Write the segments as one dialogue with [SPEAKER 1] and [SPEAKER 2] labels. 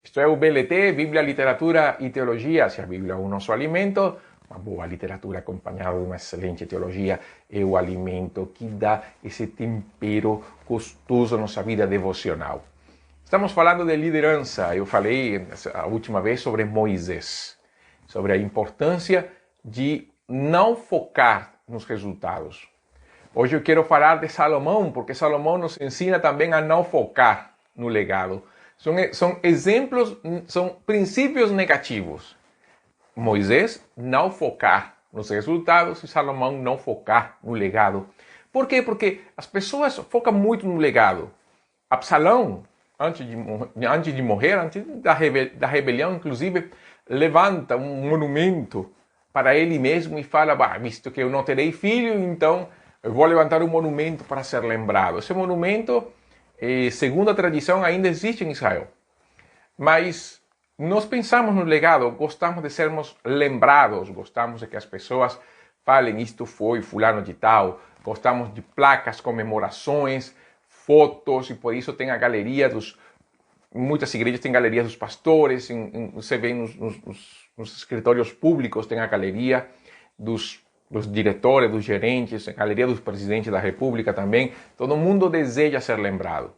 [SPEAKER 1] Isto é o BLT, Bíblia, Literatura e Teologia. Se a Bíblia é o nosso alimento, uma boa literatura acompanhada de uma excelente teologia é o alimento que dá esse tempero gostoso à nossa vida devocional. Estamos falando de liderança. Eu falei a última vez sobre Moisés, sobre a importância de não focar nos resultados. Hoje eu quero falar de Salomão, porque Salomão nos ensina também a não focar no legado. São exemplos, são princípios negativos. Moisés não focar nos resultados e Salomão não focar no legado. Por quê? Porque as pessoas focam muito no legado. Absalão, antes de morrer, antes da rebelião, inclusive, levanta um monumento para ele mesmo e fala, visto que eu não terei filho, então eu vou levantar um monumento para ser lembrado. Esse monumento, segundo a tradição, ainda existe em Israel. Mas nós pensamos no legado, gostamos de sermos lembrados, gostamos de que as pessoas falem isto foi fulano de tal, gostamos de placas, comemorações, fotos, e por isso tem a galeria dos... Muitas igrejas têm galerias dos pastores, você vê nos escritórios públicos tem a galeria dos diretores, dos gerentes, a galeria dos presidentes da república também. Todo mundo deseja ser lembrado.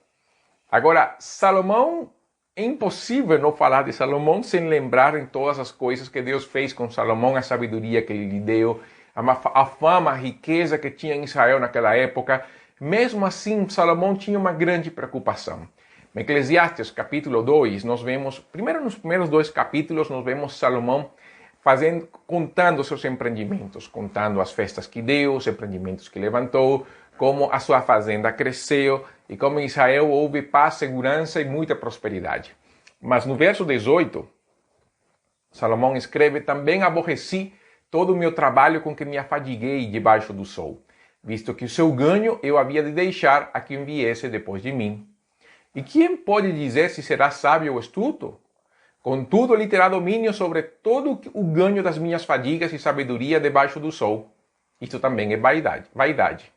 [SPEAKER 1] Agora, Salomão, é impossível não falar de Salomão sem lembrar em todas as coisas que Deus fez com Salomão, a sabedoria que ele lhe deu, a fama, a riqueza que tinha em Israel naquela época. Mesmo assim, Salomão tinha uma grande preocupação. Em Eclesiastes capítulo 2, nós vemos, primeiro nos primeiros 2 capítulos, nós vemos Salomão contando seus empreendimentos, contando as festas que deu, os empreendimentos que levantou, como a sua fazenda cresceu e como em Israel houve paz, segurança e muita prosperidade. Mas no verso 18, Salomão escreve, também aborreci todo o meu trabalho com que me afadiguei debaixo do sol, visto que o seu ganho eu havia de deixar a quem viesse depois de mim. E quem pode dizer se será sábio ou astuto? Contudo, lhe terá domínio sobre todo o ganho das minhas fadigas e sabedoria debaixo do sol. Isto também é vaidade.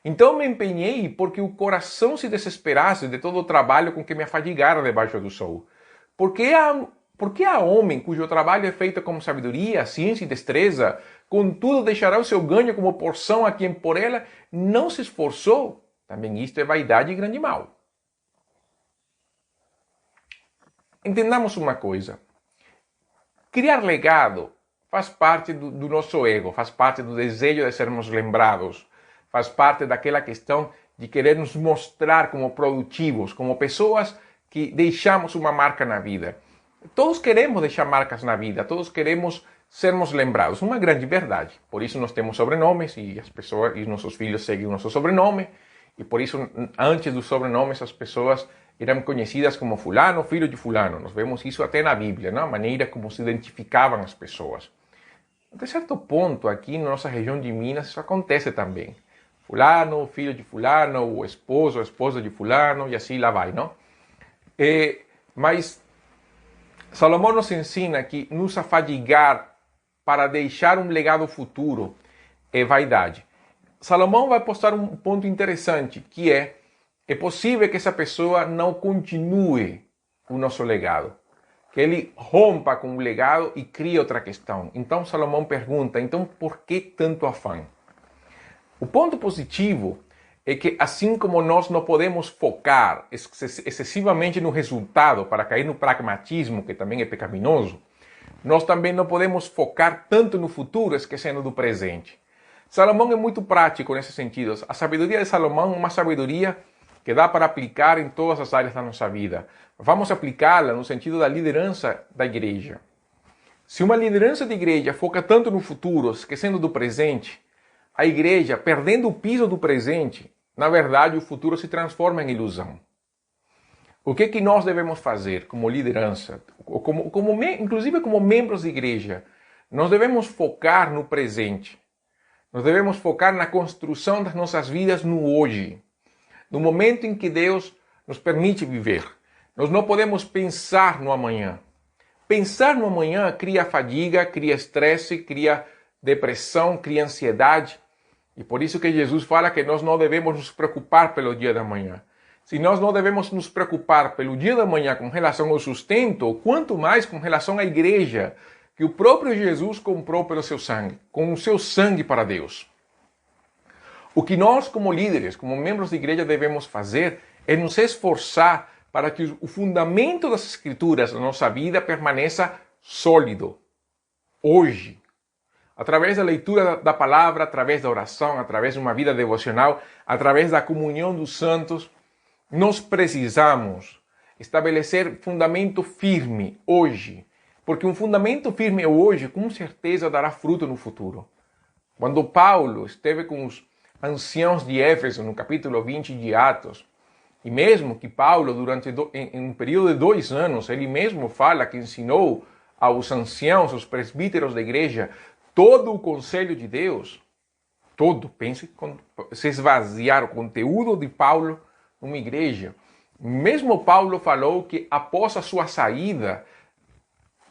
[SPEAKER 1] Então me empenhei porque o coração se desesperasse de todo o trabalho com que me afadigara debaixo do sol. Porque há homem cujo trabalho é feito com sabedoria, ciência e destreza, contudo deixará o seu ganho como porção a quem por ela não se esforçou? Também isto é vaidade e grande mal. Entendamos uma coisa, criar legado faz parte do nosso ego, faz parte do desejo de sermos lembrados, faz parte daquela questão de querer nos mostrar como produtivos, como pessoas que deixamos uma marca na vida. Todos queremos deixar marcas na vida, todos queremos sermos lembrados, uma grande verdade. Por isso nós temos sobrenomes e as pessoas e nossos filhos seguem o nosso sobrenome, e por isso antes dos sobrenomes as pessoas eram conhecidas como fulano, filho de fulano. Nós vemos isso até na Bíblia, a maneira como se identificavam as pessoas. Até certo ponto, aqui na nossa região de Minas, isso acontece também. Fulano, filho de fulano, o esposo, a esposa de fulano, e assim lá vai, não? Mas Salomão nos ensina que nos afadigar para deixar um legado futuro é vaidade. Salomão vai postar um ponto interessante, que é possível que essa pessoa não continue o nosso legado, que ele rompa com o legado e crie outra questão. Então Salomão pergunta, então por que tanto afã? O ponto positivo é que assim como nós não podemos focar excessivamente no resultado para cair no pragmatismo, que também é pecaminoso, nós também não podemos focar tanto no futuro, esquecendo do presente. Salomão é muito prático nesse sentido. A sabedoria de Salomão é uma sabedoria que dá para aplicar em todas as áreas da nossa vida. Vamos aplicá-la no sentido da liderança da igreja. Se uma liderança de igreja foca tanto no futuro, esquecendo do presente, a igreja, perdendo o piso do presente, na verdade o futuro se transforma em ilusão. O que nós devemos fazer como liderança, inclusive como membros de igreja? Nós devemos focar no presente. Nós devemos focar na construção das nossas vidas no hoje. No momento em que Deus nos permite viver. Nós não podemos pensar no amanhã. Pensar no amanhã cria fadiga, cria estresse, cria depressão, cria ansiedade. E por isso que Jesus fala que nós não devemos nos preocupar pelo dia da manhã. Se nós não devemos nos preocupar pelo dia da manhã com relação ao sustento, quanto mais com relação à igreja, que o próprio Jesus comprou pelo seu sangue, com o seu sangue para Deus. O que nós, como líderes, como membros de igreja, devemos fazer é nos esforçar para que o fundamento das Escrituras na nossa vida permaneça sólido. Hoje, através da leitura da palavra, através da oração, através de uma vida devocional, através da comunhão dos santos, nós precisamos estabelecer fundamento firme hoje, porque um fundamento firme hoje, com certeza, dará fruto no futuro. Quando Paulo esteve com os anciãos de Éfeso, no capítulo 20 de Atos, e mesmo que Paulo, em um período de 2 anos, ele mesmo fala que ensinou aos anciãos, aos presbíteros da igreja, todo o conselho de Deus, pense, se esvaziar o conteúdo de Paulo numa igreja. Mesmo Paulo falou que após a sua saída,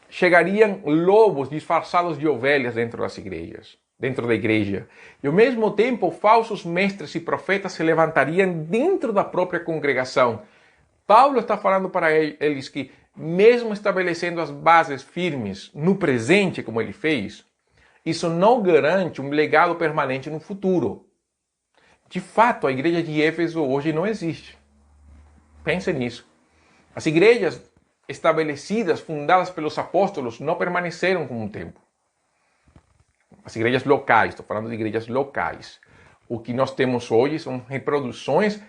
[SPEAKER 1] chegariam lobos disfarçados de ovelhas dentro das igrejas, dentro da igreja. E ao mesmo tempo, falsos mestres e profetas se levantariam dentro da própria congregação. Paulo está falando para eles que, mesmo estabelecendo as bases firmes no presente, como ele fez, isso não garante um legado permanente no futuro. De fato, a igreja de Éfeso hoje não existe. Pense nisso. As igrejas estabelecidas, fundadas pelos apóstolos, não permaneceram com o tempo. As igrejas locais, estou falando de igrejas locais. O que nós temos hoje são reproduções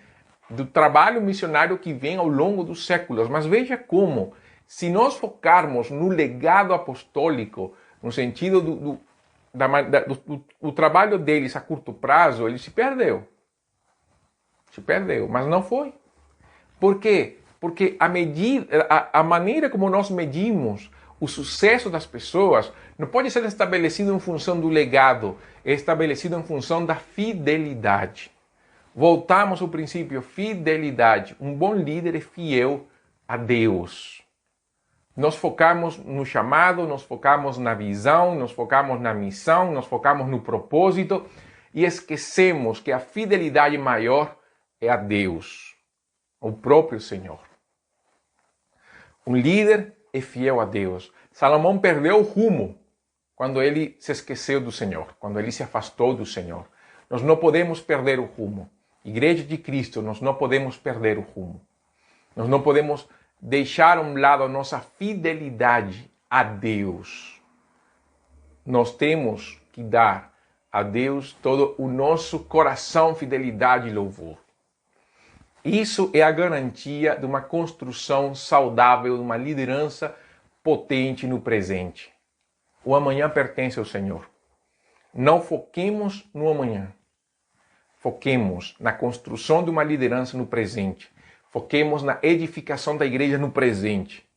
[SPEAKER 1] do trabalho missionário que vem ao longo dos séculos. Mas veja como, se nós focarmos no legado apostólico, no sentido do trabalho deles a curto prazo, ele se perdeu. Se perdeu, mas não foi. Por quê? Porque a maneira como nós medimos o sucesso das pessoas não pode ser estabelecido em função do legado, é estabelecido em função da fidelidade. Voltamos ao princípio, fidelidade. Um bom líder é fiel a Deus. Nós focamos no chamado, nós focamos na visão, nós focamos na missão, nós focamos no propósito e esquecemos que a fidelidade maior é a Deus, o próprio Senhor. Um líder é fiel a Deus. Salomão perdeu o rumo quando ele se esqueceu do Senhor, quando ele se afastou do Senhor. Nós não podemos perder o rumo. Igreja de Cristo, nós não podemos perder o rumo. Nós não podemos deixar a um lado a nossa fidelidade a Deus. Nós temos que dar a Deus todo o nosso coração, fidelidade e louvor. Isso é a garantia de uma construção saudável, de uma liderança potente no presente. O amanhã pertence ao Senhor. Não foquemos no amanhã. Foquemos na construção de uma liderança no presente. Foquemos na edificação da igreja no presente.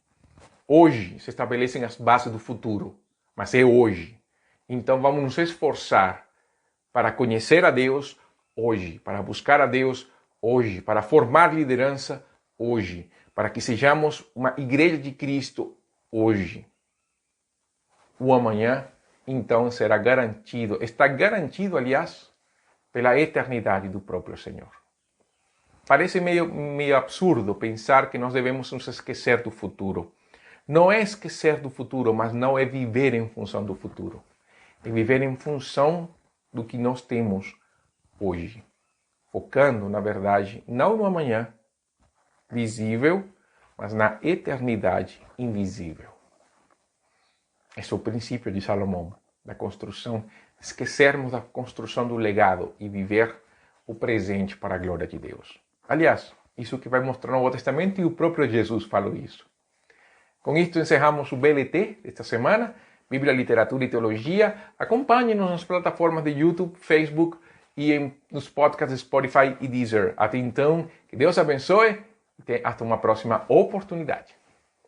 [SPEAKER 1] Hoje se estabelecem as bases do futuro, mas é hoje. Então vamos nos esforçar para conhecer a Deus hoje, para buscar a Deus hoje, para formar liderança hoje, para que sejamos uma igreja de Cristo hoje. O amanhã, então, será garantido, está garantido, aliás, pela eternidade do próprio Senhor. Parece meio absurdo pensar que nós devemos nos esquecer do futuro. Não é esquecer do futuro, mas não é viver em função do futuro. É viver em função do que nós temos hoje. Focando, na verdade, não no amanhã visível, mas na eternidade invisível. Esse é o princípio de Salomão, da construção, esquecermos da construção do legado e viver o presente para a glória de Deus. Aliás, isso que vai mostrar no Novo Testamento e o próprio Jesus falou isso. Com isto encerramos o BLT desta semana, Bíblia, Literatura e Teologia. Acompanhe-nos nas plataformas de YouTube, Facebook e nos podcasts Spotify e Deezer. Até então, que Deus abençoe e até uma próxima oportunidade.